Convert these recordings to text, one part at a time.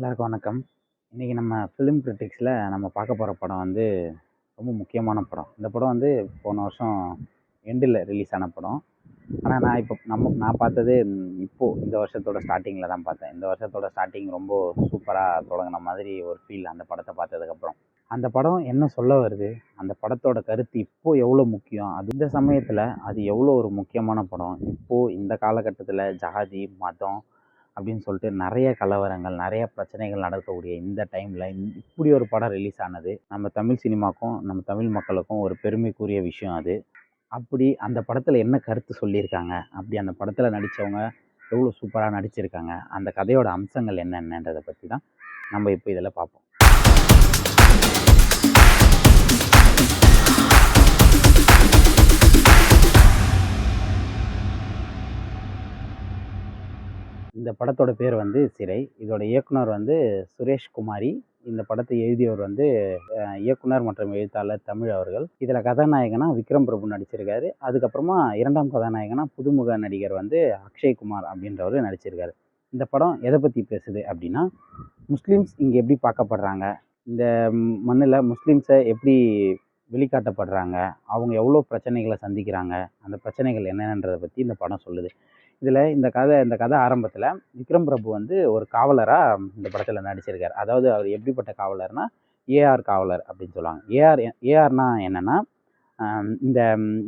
எல்லாருக்கும் வணக்கம். இன்றைக்கி நம்ம ஃபிலிம் கிரிட்டிக்ஸில் நம்ம பார்க்க போகிற படம் வந்து ரொம்ப முக்கியமான படம். இந்த படம் வந்து போன வருஷம் எண்டில் ரிலீஸ் ஆன படம். ஆனால் நான் பார்த்தது இப்போது இந்த வருஷத்தோட ஸ்டார்டிங்கில் தான் பார்த்தேன். இந்த வருஷத்தோட ஸ்டார்டிங் ரொம்ப சூப்பராக தொடங்கின மாதிரி ஒரு ஃபீல் அந்த படத்தை பார்த்ததுக்கப்புறம். அந்த படம் என்ன சொல்ல வருது, அந்த படத்தோட கருத்து இப்போது எவ்வளோ முக்கியம், அது இந்த சமயத்தில் அது எவ்வளோ ஒரு முக்கியமான படம். இப்போது இந்த காலகட்டத்தில் ஜாதி மதம் அப்படின்னு சொல்லிட்டு நிறைய கலவரங்கள், நிறைய பிரச்சனைகள் நடக்கக்கூடிய இந்த டைமில் இப்படி ஒரு படம் ரிலீஸ் ஆனது நம்ம தமிழ் சினிமாக்கும் நம்ம தமிழ் மக்களுக்கும் ஒரு பெருமைக்குரிய விஷயம் அது. அப்படி அந்த படத்தில் என்ன கருத்து சொல்லியிருக்காங்க, அப்படி அந்த படத்தில் நடித்தவங்க எவ்வளோ சூப்பராக நடிச்சிருக்காங்க, அந்த கதையோட அம்சங்கள் என்னென்னன்றதை பற்றி தான் நம்ம இப்போ இதில் பார்ப்போம். இந்த படத்தோட பேர் வந்து சிறை. இதோட இயக்குனர் வந்து சுரேஷ் குமாரி. இந்த படத்தை எழுதியவர் வந்து இயக்குனர் மற்றும் எழுத்தாளர் தமிழ் அவர்கள். இதில் கதாநாயகனா விக்ரம் பிரபு நடிச்சிருக்காரு. அதுக்கப்புறமா இரண்டாம் கதாநாயகனா புதுமுக நடிகர் வந்து அக்ஷய்குமார் அப்படின்றவர் நடிச்சிருக்காரு. இந்த படம் எதை பற்றி பேசுது அப்படின்னா, முஸ்லீம்ஸ் இங்கே எப்படி பார்க்கப்படுறாங்க, இந்த மண்ணில் முஸ்லீம்ஸை எப்படி வெளிக்காட்டப்படுறாங்க, அவங்க எவ்வளோ பிரச்சனைகளை சந்திக்கிறாங்க, அந்த பிரச்சனைகள் என்னென்னன்றதை பற்றி இந்த படம் சொல்லுது. இதில் இந்த கதை ஆரம்பத்தில் விக்ரம் பிரபு வந்து ஒரு காவலராக இந்த படத்தில் நடிச்சிருக்கார். அதாவது அவர் எப்படிப்பட்ட காவலர்னா ஏஆர் காவலர் அப்படின்னு சொல்லுவாங்க. ஏஆர்னா என்னென்னா, இந்த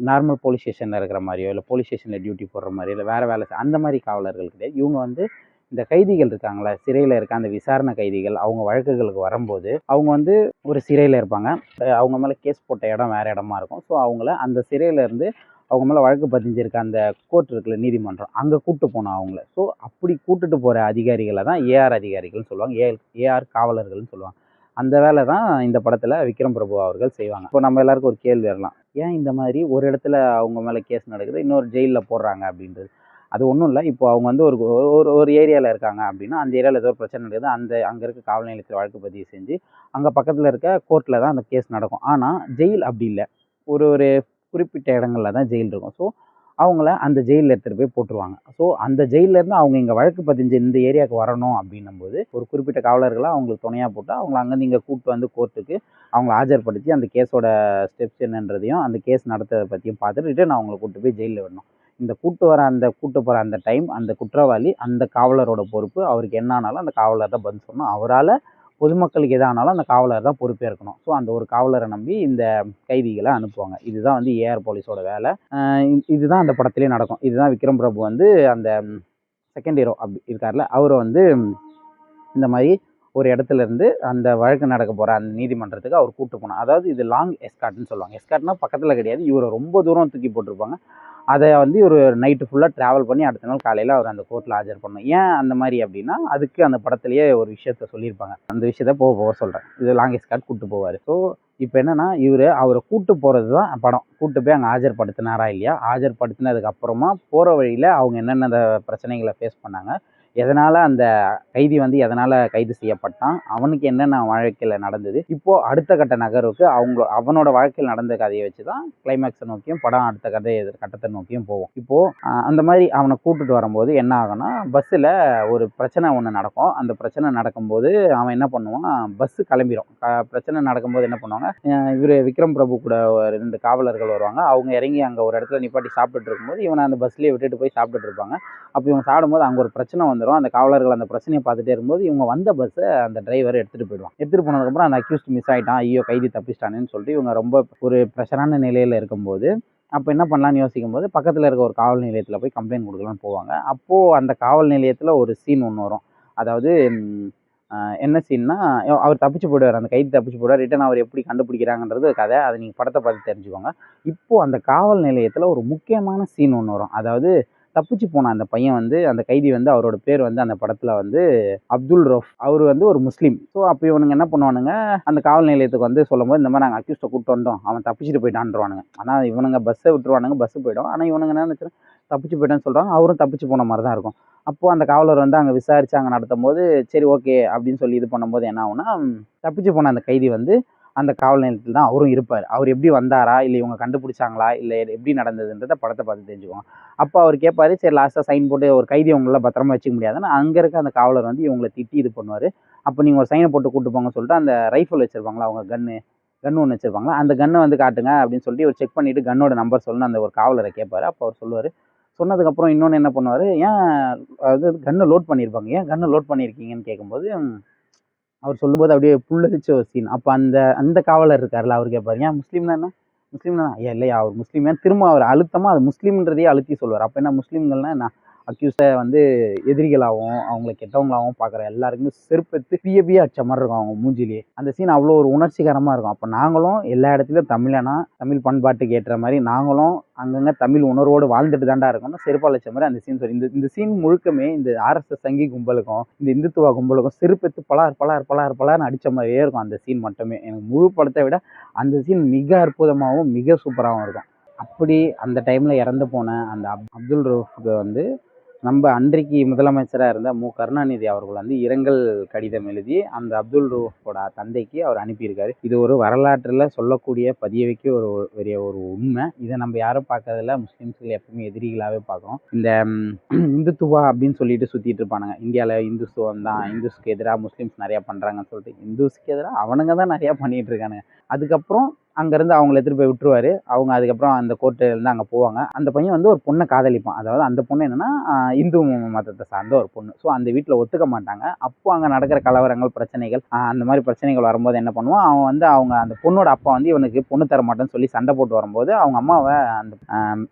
நார்மல் போலீஸ் ஸ்டேஷனில் இருக்கிற மாதிரியோ இல்லை போலீஸ் ஸ்டேஷனில் டியூட்டி போடுற மாதிரியோ இல்லை வேறு வேலை அந்த மாதிரி காவலர்கள் கிடையாது. இவங்க வந்து இந்த கைதிகள் இருக்காங்களே, சிறையில் இருக்க அந்த விசாரணை கைதிகள் அவங்க வழக்குகளுக்கு வரும்போது அவங்க வந்து ஒரு சிறையில் இருப்பாங்க. அவங்க மேலே கேஸ் போட்ட இடம் வேறு இடமா இருக்கும். ஸோ அவங்கள அந்த சிறையிலேருந்து அவங்க மேலே வழக்கு பதிஞ்சிருக்க அந்த கோர்ட் இருக்குல்ல, நீதிமன்றம், அங்கே கூப்பிட்டு போனோம் அவங்கள. ஸோ அப்படி கூப்பிட்டுட்டு போகிற அதிகாரிகளை தான் ஏஆர் அதிகாரிகள்னு சொல்லுவாங்க, ஏஆர் காவலர்கள்னு சொல்லுவாங்க. அந்த வேலை தான் இந்த படத்தில் விக்ரம் பிரபு அவர்கள் செய்வாங்க. இப்போ நம்ம எல்லாருக்கும் ஒரு கேள்வி வரலாம், ஏன் இந்த மாதிரி ஒரு இடத்துல அவங்க மேலே கேஸ் நடக்குது, இன்னொரு ஜெயிலில் போடுறாங்க அப்படின்றது. அது ஒன்றும் இல்லை. இப்போ அவங்க வந்து ஒரு ஏரியாவில் இருக்காங்க அப்படின்னா, அந்த ஏரியாவில் ஏதோ ஒரு பிரச்சனை நடக்குது, அங்கே இருக்க காவல் நிலையத்தில் வழக்கு பதிவு செஞ்சு அங்கே பக்கத்தில் இருக்க கோர்ட்டில் தான் அந்த கேஸ் நடக்கும். ஆனால் ஜெயில் அப்படி இல்லை. ஒரு குறிப்பிட்ட இடங்களில் தான் ஜெயில் இருக்கும். ஸோ அவங்கள அந்த ஜெயிலில் எடுத்துகிட்டு போய் போட்டுருவாங்க. ஸோ அந்த ஜெயிலேருந்து அவங்க இங்கே வழக்கு பதிஞ்சு இந்த ஏரியாவுக்கு வரணும் அப்படின்னும்போது ஒரு குறிப்பிட்ட காவலர்களை அவங்களுக்கு துணையாக போட்டு அவங்கள அங்கேருந்து இங்கே கூப்பிட்டு வந்து கோர்ட்டுக்கு அவங்கள ஆஜர்படுத்தி அந்த கேஸோட ஸ்டெப்ஸ் என்னன்றதையும் அந்த கேஸ் நடத்துறதை பற்றியும் பார்த்துட்டு ரிட்டர்ன் அவங்கள கூப்பிட்டு போய் ஜெயிலில் விடணும். இந்த கூட்டு போகிற அந்த டைம் அந்த குற்றவாளி அந்த காவலரோட பொறுப்பு. அவருக்கு என்ன ஆனாலும் அந்த காவலர் தான் பதில் சொல்லணும். அவரால் பொதுமக்களுக்கு எதானாலும் அந்த காவலர் தான் பொறுப்பேற்கணும். ஸோ அந்த ஒரு காவலரை நம்பி இந்த கைதிகளை அனுப்புவாங்க. இதுதான் வந்து ஏஆர் போலீஸோட வேலை. இதுதான் அந்த படத்திலே நடக்கும். இதுதான் விக்ரம் பிரபு வந்து அந்த செகண்ட் ஹீரோ அப்படி இருக்கார்ல, அவரை வந்து இந்த மாதிரி ஒரு இடத்துல இருந்து அந்த வழக்கு நடக்க போகிற அந்த நீதிமன்றத்துக்கு அவர் கூப்பிட்டு போனார். அதாவது இது லாங் எஸ்கார்ட்னு சொல்லுவாங்க. எஸ்கார்ட்னா பக்கத்தில் கிடையாது, இவரை ரொம்ப தூரம் தூக்கி போட்டிருப்பாங்க. அதை வந்து ஒரு நைட்டு ஃபுல்லாக ட்ராவல் பண்ணி அடுத்த நாள் காலையில் அவர் அந்த கோர்ட்டில் ஆஜர் பண்ணணும். ஏன் அந்த மாதிரி அப்படின்னா, அதுக்கு அந்த படத்துலேயே ஒரு விஷயத்த சொல்லியிருப்பாங்க. அந்த விஷயத்த போக சொல்கிறேன். இது லாங் எஸ்கார்ட் கூப்பிட்டு போவார். ஸோ இப்போ என்னென்னா, அவரை கூப்பிட்டு போகிறது தான் படம். கூப்பிட்டு போய் அங்கே ஆஜர்படுத்தினாரா இல்லையா, ஆஜர்படுத்தினதுக்கு அப்புறமா போகிற வழியில் அவங்க என்னென்ன பிரச்சனைகளை ஃபேஸ் பண்ணாங்க, எதனால் அந்த கைதி வந்து எதனால் கைது செய்யப்பட்டான், அவனுக்கு என்னென்ன வாழ்க்கையில் நடந்தது, இப்போது அடுத்த கட்ட நகர்வுக்கு அவனோட வாழ்க்கையில் நடந்த கதையை வச்சு தான் கிளைமேக்ஸை நோக்கியும் படம் அடுத்த கட்டத்தை நோக்கியும் போகும். இப்போது அந்த மாதிரி அவனை கூப்பிட்டுட்டு வரும்போது என்ன ஆகும்னா, பஸ்ஸில் ஒரு பிரச்சனை ஒன்று நடக்கும். அந்த பிரச்சனை நடக்கும்போது அவன் என்ன பண்ணுவான், பஸ்ஸு கிளம்பிடும். பிரச்சனை நடக்கும்போது என்ன பண்ணுவாங்க, விக்ரம் பிரபு கூட 2 காவலர்கள் வருவாங்க. அவங்க இறங்கி அங்கே ஒரு இடத்துல நிப்பாட்டி சாப்பிட்டுட்டு இருக்கும்போது இவனை அந்த பஸ்லேயே விட்டுட்டு போய் சாப்பிட்டுட்டு இருப்பாங்க. அப்போ இவங்க சாப்பிடும்போது அங்கே ஒரு பிரச்சனை வந்துடும். அந்த காவலர்கள் அந்த பிரச்சனையை பார்த்துட்டே இருக்கும்போது இவங்க வந்த பஸ்ஸை அந்த டிரைவர் எடுத்துகிட்டு போயிடுவான். எடுத்துகிட்டு போனதுக்கப்புறம் அந்த அக்யூஸ்ட் மிஸ் ஆகிட்டான், ஐயோ கைதி தப்பிச்சிட்டானேன்னு சொல்லிட்டு இவங்க ரொம்ப ஒரு ப்ரெஷரான நிலையில் இருக்கும்போது அப்போ என்ன பண்ணலான்னு யோசிக்கும்போது பக்கத்தில் இருக்க ஒரு காவல் நிலையத்தில் போய் கம்ப்ளைண்ட் கொடுக்கலான்னு போவாங்க. அப்போது அந்த காவல் நிலையத்தில் ஒரு சீன் ஒன்று வரும். அதாவது என்ன சீன்னா, அவர் தப்பிச்சு போயிடுவார், அந்த கைதி தப்பிச்சு போயிடுவார். ரிட்டன் அவர் எப்படி கண்டுபிடிக்கிறாங்கன்றது கதை. அதை நீங்கள் படத்தை பார்த்து தெரிஞ்சுக்கோங்க. இப்போது அந்த காவல் நிலையத்தில் ஒரு முக்கியமான சீன் ஒன்று வரும். அதாவது தப்பிச்சு போன அந்த பையன் வந்து, அந்த கைதி வந்து, அவரோட பேர் வந்து அந்த படத்தில் வந்து அப்துல் ரஃப். அவர் வந்து ஒரு முஸ்லீம். ஸோ அப்போ இவனுங்க என்ன பண்ணுவானுங்க, அந்த காவல் நிலையத்துக்கு வந்து சொல்லும்போது இந்த மாதிரி நாங்கள் அக்யூஸ்ட்டை கூப்பிட்டு வந்தோம், அவன் தப்பிச்சுட்டு போயிட்டான்றானுங்க. ஆனால் இவனுங்க பஸ்ஸை விட்டுருவானுங்க, பஸ்ஸு போயிடும். ஆனால் இவனுங்க என்ன நினச்சிடும், தப்பிச்சு போயிட்டான்னு சொல்கிறாங்க, அவரும் தப்பிச்சு போன மாதிரி தான் இருக்கும். அப்போது அந்த காவலர் வந்து அங்கே விசாரித்து அங்கே நடத்தும் போது சரி ஓகே அப்படின்னு சொல்லி இது பண்ணும்போது என்ன ஆகும்னா, தப்பிச்சு போன அந்த கைதி வந்து அந்த காவல் நிலையத்தில் தான் அவரும் இருப்பார். அவர் எப்படி வந்தாரா, இல்லை இவங்க கண்டுபிடிச்சாங்களா, இல்லை எப்படி நடந்ததுன்றத படத்தை பார்த்து தெரிஞ்சுக்குவோம். அப்போ அவர் கேட்பாரு, சரி லாஸ்ட்டாக சைன் போட்டு ஒரு கைதி அவங்களாம் பத்திரமா வச்சுக்க முடியாதுன்னு அங்கே இருக்க அந்த காவலர் வந்து இவங்களை திட்டி இது பண்ணுவார். அப்போ நீங்கள் ஒரு சைனை போட்டு கூட்டு போங்கன்னு சொல்லிட்டு அந்த ரைஃபிள் வச்சுருப்பாங்களா அவங்க கன்று ஒன்று வச்சுருப்பாங்களா, அந்த கன்னை வந்து காட்டுங்க அப்படின்னு சொல்லிட்டு இவர் செக் பண்ணிவிட்டு கன்னோட நம்பர் சொல்லணும் அந்த ஒரு காவலரை கேட்பார். அப்போ அவர் சொல்லுவார். சொன்னதுக்கப்புறம் இன்னொன்று என்ன பண்ணுவார், ஏன் அது கன்று லோட் பண்ணியிருப்பாங்க, ஏன் கன்று லோட் பண்ணியிருக்கீங்கன்னு கேட்கும்போது அவர் சொல்லும்போது அப்படியே புல்லரிச்ச ஒரு சீன். அப்போ அந்த அந்த காவலர் இருக்கார்ல, அவர் கேட்பார், ஏன் முஸ்லீம் தானே, முஸ்லீம் தானே, ஐயா இல்லையா அவர் முஸ்லீம், ஏன் திரும்ப அவர் அழுத்தமாக அது முஸ்லீம்ன்றதையே அழுத்தி சொல்லுவார். அப்போ என்ன முஸ்லீம்கள்னா என்ன, அக்யூஸை வந்து எதிரிகளாகவும் அவங்கள கெட்டவங்களாகவும் பார்க்குற எல்லாருக்குமே செருப்பெடுத்து பிய அடிச்ச மாதிரி இருக்கும் அவங்க மூஞ்சிலேயே. அந்த சீன் அவ்வளோ ஒரு உணர்ச்சிகரமாக இருக்கும். அப்போ நாங்களும் எல்லா இடத்துலையும் தமிழனா, தமிழ் பண்பாட்டுக்கு ஏற்ற மாதிரி நாங்களும் அங்கங்கே தமிழ் உணர்வோடு வாழ்ந்துட்டு தாண்டா இருக்கணும், செருப்பால் அடிச்ச மாதிரி அந்த சீன் சொல்லி இந்த சீன் முழுக்கமே இந்த ஆர்எஸ்எஸ் சங்கி கும்பலுக்கும் இந்த இந்துத்துவா கும்பலுக்கும் செருப்பெடுத்து பலார்னு அடித்த மாதிரியே இருக்கும் அந்த சீன் மட்டுமே. எனக்கு முழு படத்தை விட அந்த சீன் மிக அற்புதமாகவும் மிக சூப்பராகவும் இருக்கும். அப்படி அந்த டைமில் இறந்து போன அந்த அப்துல் ரவுஃப்க்கு வந்து நம்ம அன்றைக்கு முதலமைச்சராக இருந்த கருணாநிதி அவர்கள் வந்து இரங்கல் கடிதம் எழுதி அந்த அப்துல் ரவுஃபோட தந்தைக்கு அவர் அனுப்பியிருக்காரு. இது ஒரு வரலாற்றில் சொல்லக்கூடிய பதிய வைக்க ஒரு பெரிய ஒரு உண்மை. இதை நம்ம யாரும் பார்க்கறதில்ல, முஸ்லீம்ஸ்கள் எப்பவுமே எதிரிகளாகவே பார்க்குறோம். இந்த இந்துத்துவா அப்படின்னு சொல்லிட்டு சுற்றிட்டு இருப்பானுங்க, இந்தியாவில் இந்துத்துவம் தான், இந்துஸ்க்கு எதிராக முஸ்லீம்ஸ் நிறையா பண்ணுறாங்கன்னு சொல்லிட்டு. இந்துஸ்க்கு எதிராக அவனுங்க தான் நிறையா பண்ணிகிட்டு இருக்கானுங்க. அதுக்கப்புறம் அங்கேருந்து அவங்கள எடுத்துகிட்டு போய் விட்டுருவார். அவங்க அதுக்கப்புறம் அந்த கோர்ட்டுலேருந்து அங்கே போவாங்க. அந்த பையன் வந்து ஒரு பொண்ணை காதலிப்பான். அதாவது அந்த பொண்ணு என்னென்னா இந்து மதத்தை சார்ந்த ஒரு பொண்ணு. ஸோ அந்த வீட்டில் ஒத்துக்க மாட்டாங்க. அப்போ அங்கே நடக்கிற கலவரங்கள், பிரச்சனைகள், அந்த மாதிரி பிரச்சனைகள் வரும்போது என்ன பண்ணுவான், அவன் வந்து அந்த பொண்ணோட அப்பா வந்து இவனுக்கு பொண்ணு தர மாட்டேன்னு சொல்லி சண்டை போட்டு வரும்போது அவங்க அம்மாவை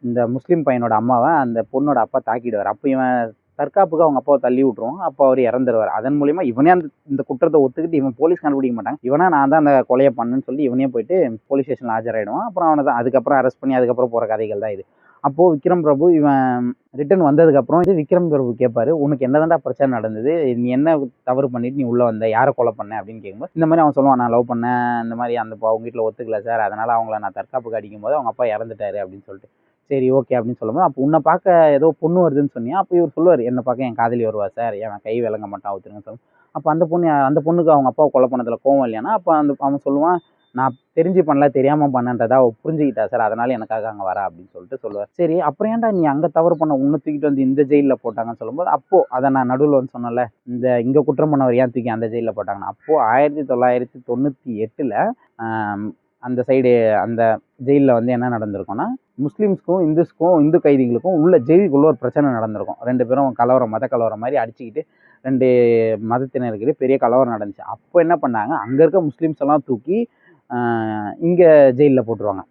இந்த முஸ்லீம் பையனோட அம்மாவை அந்த பொண்ணோட அப்பா தாக்கிடுவார். அப்போ இவன் தற்காப்புக்கு அவங்க அப்பாவை தள்ளி விட்டுருவாங்க. அப்போ அவர் இறந்துருவார். அதன் மூலியமா இவனே இந்த குற்றத்தை ஒத்துக்கிட்டு இவன் போலீஸ் கண்டுபிடிக்க மாட்டாங்க, இவனா நான் தான் அந்த கொலையை பண்ணுன்னு சொல்லி இவனே போயிட்டு போலீஸ் ஸ்டேஷனில் ஆஜராயிடுவான். அப்புறம் அவனை தான் அதுக்கப்புறம் அரெஸ்ட் பண்ணி அதுக்கப்புறம் போகிற கதைகள் தான் இது. அப்போது விக்ரம் பிரபு இவன் ரிட்டர்ன் வந்ததுக்கப்புறம் விக்ரம் பிரபு கேட்பாரு, உனக்கு என்னதான்டா பிரச்சனை நடந்தது, நீ என்ன தவறு பண்ணிட்டு நீ உள்ளே வந்த, யாரை கொலை பண்ண அப்படின்னு கேட்கும்போது இந்த மாதிரி அவன் சொல்லுவான், நான் லவ் பண்ணேன், இந்த மாதிரி அந்த அவங்க வீட்டில் ஒத்துக்கல சார், அதனால் அவங்கள நான் தற்காப்புக்கு அடிக்கும்போது அவங்க அப்பா இறந்துட்டாரு அப்படின்னு சொல்லிட்டு. சரி ஓகே அப்படின்னு சொல்லும்போது, அப்போ உன்னை பார்க்க ஏதோ பொண்ணு வருதுன்னு சொன்னியா, அப்போ இவர் சொல்லுவார், என்னை பார்க்க என் காதலி வருவா சார், என் கை விளங்க மாட்டான் ஒருத்தருங்க சொல்லுவோம். அப்போ அந்த பொண்ணுக்கு அவங்க அப்பாவை கொலை பண்ணதில் கோவம் இல்லையானா, அப்போ அவன் சொல்லுவான், நான் தெரிஞ்சு பண்ணல, தெரியாமல் பண்ணன்றதா அவள் புரிஞ்சுக்கிட்டா சார், அதனால எனக்காக அங்கே வரா அப்படின்னு சொல்லிட்டு சொல்லுவார். சரி அப்புறம் ஏன்டா நீ அங்கே தவறு பண்ண, உன்னை தூக்கிட்டு வந்து இந்த ஜெயிலில் போட்டாங்கன்னு சொல்லும்போது, அப்போது அதை நான் நடுவில் வந்து சொன்னல, இங்கே குற்றம் பண்ணவர் ஏன் தூக்கி அந்த ஜெயிலில் போட்டாங்கன்னா, அப்போது 1998 அந்த சைடு அந்த ஜெயிலில் வந்து என்ன நடந்திருக்கும்னா, முஸ்லீம்ஸ்க்கும் இந்து கைதிகளுக்கும் உள்ள ஜெயிலுக்குள்ள ஒரு பிரச்சனை நடந்திருக்கும். 2 பேரும் கலவரம், மத கலவரம் மாதிரி அடிச்சுக்கிட்டு 2 மதத்தினருக்கு பெரிய கலவரம் நடந்துச்சு. அப்போ என்ன பண்ணாங்க, அங்கே இருக்க முஸ்லீம்ஸ் எல்லாம் தூக்கி இங்கே ஜெயிலில் போட்டுருவாங்க,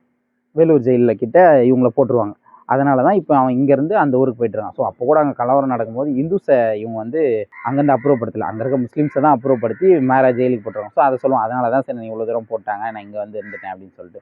வேலூர் ஜெயிலில் கிட்ட இவங்களை போட்டுருவாங்க. அதனால தான் இப்போ அவன் இங்கேருந்து அந்த ஊருக்கு போயிட்டுருக்கான். ஸோ அப்போ கூட அங்கே கலவரம் நடக்கும்போது இந்துஸை இவங்க வந்து அங்கேருந்து அப்ரூவ் அங்கே இருக்க முஸ்லீம்ஸை தான் அப்ரூவ் மேலே ஜெயிலுக்கு போட்டுருவாங்க. ஸோ அதை சொல்லுவோம், அதனால தான் சரி இவ்வளோ தூரம் போட்டாங்க, நான் இங்கே வந்து இருந்துட்டேன் அப்படின்னு சொல்லிட்டு.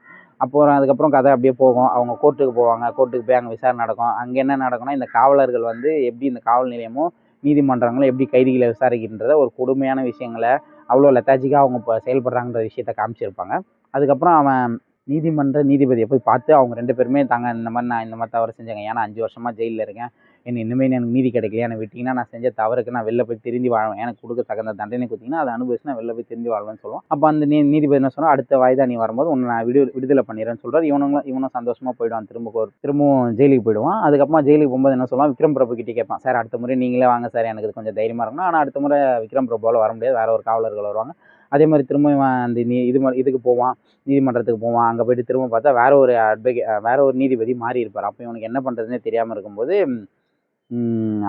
அதுக்கப்புறம் கதை அப்படியே போகும். அவங்க கோர்ட்டுக்கு போவாங்க, கோர்ட்டுக்கு போய் அங்கே விசாரணை நடக்கும். அங்கே என்ன நடக்கும்னா, இந்த காவலர்கள் வந்து எப்படி இந்த காவல் நிலையமும் நீதிமன்றங்களும் எப்படி கைதிகளை விசாரிக்கின்றத ஒரு கொடுமையான விஷயங்களை அவ்வளோ லெத்தாஜிக்காக அவங்க இப்போ செயல்படுறாங்கன்ற விஷயத்த காமிச்சிருப்பாங்க. அதுக்கப்புறம் அவன் நீதிபதியை போய் பார்த்து அவங்க 2 பேருமே இந்த மாதிரி நான் இந்த மாதிரி தவறு செஞ்சேங்க, ஏன்னா 5 வருஷமாக ஜெயிலில் இருக்கேன், இனிமேல் எனக்கு நீதி கிடைக்கலையா, என்னை விட்டிங்கன்னா நான் செஞ்ச தவறுக்கு நான் வெளில போய் திரும்பி வாழ்வேன், எனக்கு கொடுக்க தகுந்த தண்டனை கொடுத்தீங்கன்னா அதை அனுபவிச்சு நான் வெளில போய் திரும்பி வாழ்வேன்னு சொல்லுவோம். அப்போ அந்த நீதிபதி என்ன சொன்னால், அடுத்த வாய்தா நீ வரும்போது உன்னை நான் விடுதலை பண்ணிடுறேன்னு சொல்கிறார். இவனும் சந்தோஷமாக போயிடுவான், திரும்பவும் ஜெயிலுக்கு போயிடுவான். அதுக்கப்புறமா ஜெயிலுக்கு போகும்போது என்ன சொல்லுவான், விக்ரம் பிரபு கிட்டே கேட்பான், சார் அடுத்த முறை நீங்களே வாங்க சார், எனக்கு கொஞ்சம் தைரியமாக இருக்கணும். ஆனால் அடுத்த முறை விக்ரம் பிரபுவால் வர முடியாது, வேற ஒரு காவலர்கள் வருவாங்க. அதே மாதிரி திரும்ப அந்த இதுக்கு போவான், நீதிமன்றத்துக்கு போவான். அங்கே போயிட்டு திரும்ப பார்த்தா வேற ஒரு நீதிபதி மாறி இருப்பார். அப்போ இவனுக்கு என்ன பண்ணுறதுனே தெரியாமல் இருக்கும்போது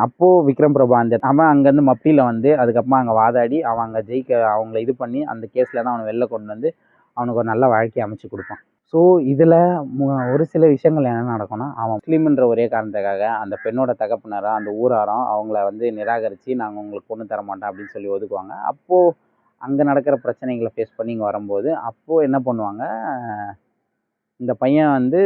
அப்போது விக்ரம் பிரபு அவன் அங்கேருந்து மப்பியில் வந்து அதுக்கப்புறமா அங்கே வாதாடி அவன் அங்கே அவங்கள இது பண்ணி அந்த கேஸில் தான் அவனை வெளில கொண்டு வந்து அவனுக்கு ஒரு நல்ல வாழ்க்கையை அமைச்சு கொடுப்பான். ஸோ இதில் ஒரு சில விஷயங்கள் என்ன நடக்கும்னா, அவன் முஸ்லீம்ன்ற ஒரே காரணத்துக்காக அந்த பெண்ணோட தகப்பனரும் அந்த ஊராரும் அவங்கள வந்து நிராகரித்து நாங்கள் உங்களுக்கு பொண்ணு தர மாட்டோம் அப்படின்னு சொல்லி ஒதுக்குவாங்க. அப்போது அங்கே நடக்கிற பிரச்சனைகளை ஃபேஸ் பண்ணி இங்கே வரும்போது அப்போது என்ன பண்ணுவாங்க, இந்த பையன் வந்து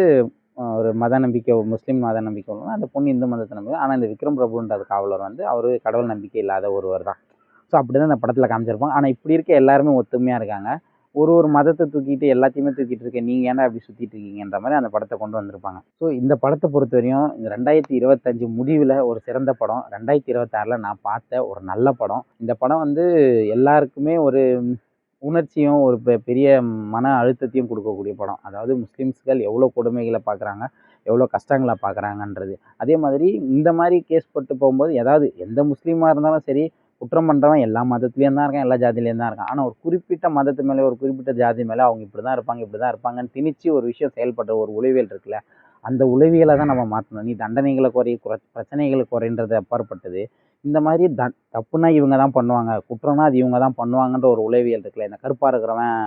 ஒரு மத நம்பிக்கை, முஸ்லீம் மத நம்பிக்கை உள்ளவங்க, அந்த பொண்ணு இந்து மதத்தை நம்பிக்கை. ஆனால் இந்த விக்ரம் பிரபுன்ற காவலர் வந்து அவர் கடவுள் நம்பிக்கை இல்லாத ஒருவர் தான். ஸோ அப்படி தான் இந்த படத்தில் காமிச்சிருப்பாங்க. ஆனால் இப்படி இருக்க எல்லாருமே ஒத்துமையாக இருக்காங்க. ஒரு மதத்தை தூக்கிட்டு எல்லாத்தையுமே தூக்கிட்டு இருக்கேன், நீங்கள் ஏன்னா அப்படி சுற்றிட்டு இருக்கீங்கன்ற மாதிரி அந்த படத்தை கொண்டு வந்திருப்பாங்க. ஸோ இந்த படத்தை பொறுத்த வரையும் இந்த 2025 முடிவில் ஒரு சிறந்த படம், 2026 நான் பார்த்த ஒரு நல்ல படம். இந்த படம் வந்து எல்லாருக்குமே உணர்ச்சியும் ஒரு பெரிய மன அழுத்தத்தையும் கொடுக்கக்கூடிய படம். அதாவது முஸ்லீம்ஸ்கள் எவ்வளோ கொடுமைகளை பார்க்குறாங்க, எவ்வளோ கஷ்டங்களை பார்க்குறாங்கன்றது. அதே மாதிரி இந்த மாதிரி கேஸ் பட்டு போகும்போது எந்த முஸ்லீமாக இருந்தாலும் சரி, குற்றம் பண்ணுறவன் எல்லா மதத்துலேயும் தான் இருக்கான், எல்லா ஜாதியிலேயும் தான் இருக்கான். ஆனால் ஒரு குறிப்பிட்ட மதத்து மேலே, ஒரு குறிப்பிட்ட ஜாதி மேலே அவங்க இப்படி தான் இருப்பாங்க, இப்படி தான் இருப்பாங்கன்னு திணிச்சு ஒரு விஷயம் செயல்படுற ஒரு உளவியல் இருக்குல்ல, அந்த உளவியலை தான் நம்ம மாற்றணும். நீ தண்டனைகளை பிரச்சனைகளை குறைன்றது அப்பாற்பட்டது. இந்த மாதிரி தப்புனா இவங்க தான் பண்ணுவாங்க, குற்றம்னா அது இவங்க தான் பண்ணுவாங்கன்ற ஒரு உளவியல் இருக்குல்ல, இந்த கருப்பாக இருக்கிறவன்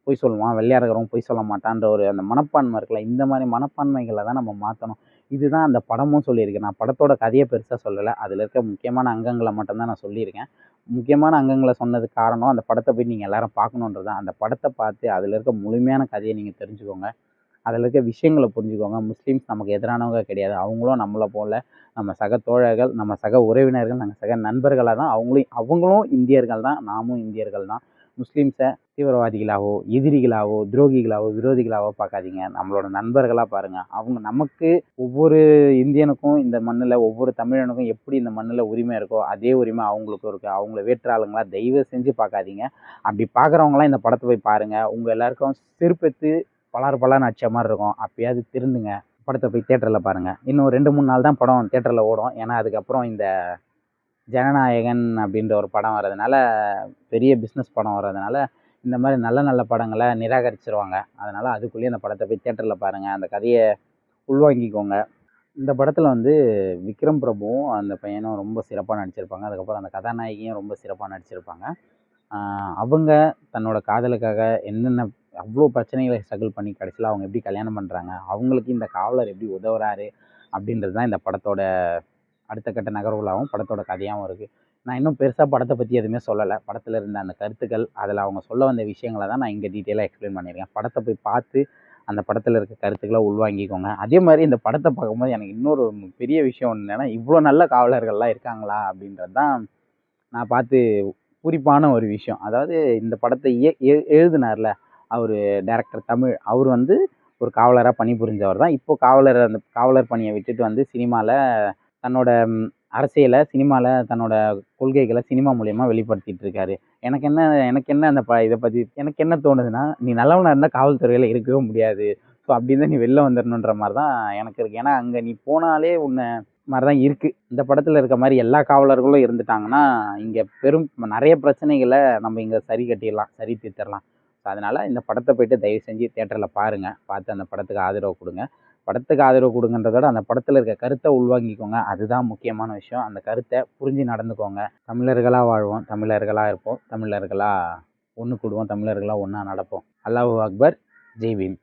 பொய் சொல்லுவான், வெள்ளையாக இருக்கிறவன் பொய் சொல்ல மாட்டான்ற ஒரு அந்த மனப்பான்மை இருக்குல்ல, இந்த மாதிரி மனப்பான்மைகளை தான் நம்ம மாற்றணும். இதுதான் அந்த படமும் சொல்லியிருக்கேன். நான் படத்தோட கதையை பெருசாக சொல்லலை, அதில் இருக்க முக்கியமான அங்கங்களை மட்டும்தான் நான் சொல்லியிருக்கேன். முக்கியமான அங்கங்களை சொன்னதுக்கு காரணம் அந்த படத்தை போய் நீங்கள் எல்லாரும் பார்க்கணுன்றது தான். அந்த படத்தை பார்த்து அதில் இருக்க முழுமையான கதையை நீங்கள் தெரிஞ்சுக்கோங்க, அதில் இருக்க விஷயங்களை புரிஞ்சுக்கோங்க. முஸ்லீம்ஸ் நமக்கு எதிரானவங்க கிடையாது, அவங்களும் நம்மளை போல நம்ம சக தோழர்கள், நம்ம சக உறவினர்கள், நம்ம சக நண்பர்களாக தான் அவங்களும் இந்தியர்கள் தான், நாமும் இந்தியர்கள் தான். முஸ்லீம்ஸை தீவிரவாதிகளாகவோ, எதிரிகளாகவோ, துரோகிகளாகவோ, விரோதிகளாகவோ பார்க்காதீங்க. நம்மளோட நண்பர்களாக பாருங்கள். அவங்க நமக்கு ஒவ்வொரு இந்தியனுக்கும் இந்த மண்ணில், ஒவ்வொரு தமிழனுக்கும் எப்படி இந்த மண்ணில் உரிமை இருக்கோ அதே உரிமை அவங்களுக்கும் இருக்குது. அவங்கள வேற்றாளுங்களா தயவு செஞ்சு பார்க்காதீங்க. அப்படி பார்க்குறவங்களாம் இந்த படத்தை போய் பாருங்கள். உங்கள் எல்லாருக்கும் செருப்பெத்து பலார் அடிச்ச மாதிரி இருக்கும். அப்பயாவது திருந்துங்க, படத்தை போய் தேட்டரில் பாருங்கள். இன்னும் 2-3 நாள் தான் படம் தேட்டரில் ஓடும். ஏன்னா அதுக்கப்புறம் இந்த ஜனநாயகன் அப்படின்ற ஒரு படம் வர்றதுனால, பெரிய பிஸ்னஸ் படம் வர்றதுனால இந்த மாதிரி நல்ல நல்ல படங்களை நிராகரிச்சிருவாங்க. அதனால் அதுக்குள்ளேயே அந்த படத்தை போய் தேட்டரில் பாருங்கள், அந்த கதையை உள்வாங்கிக்கோங்க. இந்த படத்தில் வந்து விக்ரம் பிரபுவும் அந்த பையனும் ரொம்ப சிறப்பாக நடிச்சிருப்பாங்க. அதுக்கப்புறம் அந்த கதாநாயகியும் ரொம்ப சிறப்பாக நடிச்சிருப்பாங்க. அவங்க தன்னோட காதலுக்காக என்னென்ன அவ்வளோ பிரச்சனைகளை ஸ்ட்ரகிள் பண்ணி கடைசியில் அவங்க எப்படி கல்யாணம் பண்ணுறாங்க, அவங்களுக்கு இந்த காவலர் எப்படி உதவுறாரு அப்படின்றது தான் இந்த படத்தோட அடுத்த கட்ட நகர்வுகளாகவும் படத்தோட கதையாகவும் இருக்குது. நான் இன்னும் பெருசாக படத்தை பற்றி எதுவுமே சொல்லலை. படத்தில் இருந்த அந்த கருத்துக்கள், அதில் அவங்க சொல்ல வந்த விஷயங்களை தான் நான் இங்கே டீட்டெயிலாக எக்ஸ்பிளைன் பண்ணியிருக்கேன். படத்தை போய் பார்த்து அந்த படத்தில் இருக்க கருத்துக்களை உள்வாங்கிக்கோங்க. அதே மாதிரி இந்த படத்தை பார்க்கும்போது எனக்கு இன்னொரு பெரிய விஷயம் ஒன்று என்னென்னா, இவ்வளோ நல்ல காவலர்கள்லாம் இருக்காங்களா அப்படின்றது தான் நான் பார்த்து பூரிப்பான ஒரு விஷயம். அதாவது இந்த படத்தை எழுதினார்ல அவர், டைரக்டர் தமிழ், அவர் வந்து ஒரு காவலராக பணிபுரிஞ்சவர் தான். இப்போ அந்த காவலர் பணியை விட்டுட்டு வந்து சினிமாவில் தன்னோட அரசியலை, சினிமாவில் தன்னோட கொள்கைகளை சினிமா மூலியமாக வெளிப்படுத்திட்டு இருக்காரு. எனக்கு என்ன அந்த இதை பற்றி எனக்கு என்ன தோணுதுன்னா, நீ நல்லவனாக இருந்தால் காவல்துறையில் இருக்கவே முடியாது. ஸோ அப்படி இருந்தால் நீ வெளில வந்துடணுன்ற மாதிரி தான் எனக்கு இருக்குது. ஏன்னா அங்கே நீ போனாலே உன்னை மாதிரி தான் இருக்குது. இந்த படத்தில் இருக்க மாதிரி எல்லா காவலர்களும் இருந்துட்டாங்கன்னா இங்கே நிறைய பிரச்சனைகளை நம்ம இங்கே சரி கட்டிடலாம், சரி தீர்த்திடலாம். ஸோ அதனால் இந்த படத்தை போய்ட்டு தயவு செஞ்சு தேட்டரில் பாருங்கள். பார்த்து அந்த படத்துக்கு ஆதரவு கொடுங்க. படத்துக்கு ஆதரவு கொடுங்கன்றதோட அந்த படத்தில் இருக்க கருத்தை உள்வாங்கிக்கோங்க. அதுதான் முக்கியமான விஷயம். அந்த கருத்தை புரிஞ்சு நடந்துக்கோங்க. தமிழர்களாக வாழ்வோம், தமிழர்களாக இருப்போம், தமிழர்களாக ஒன்று கூடுவோம், தமிழர்களாக ஒன்றா நடப்போம். அல்லாஹு அக்பர், ஜெய் பீம்.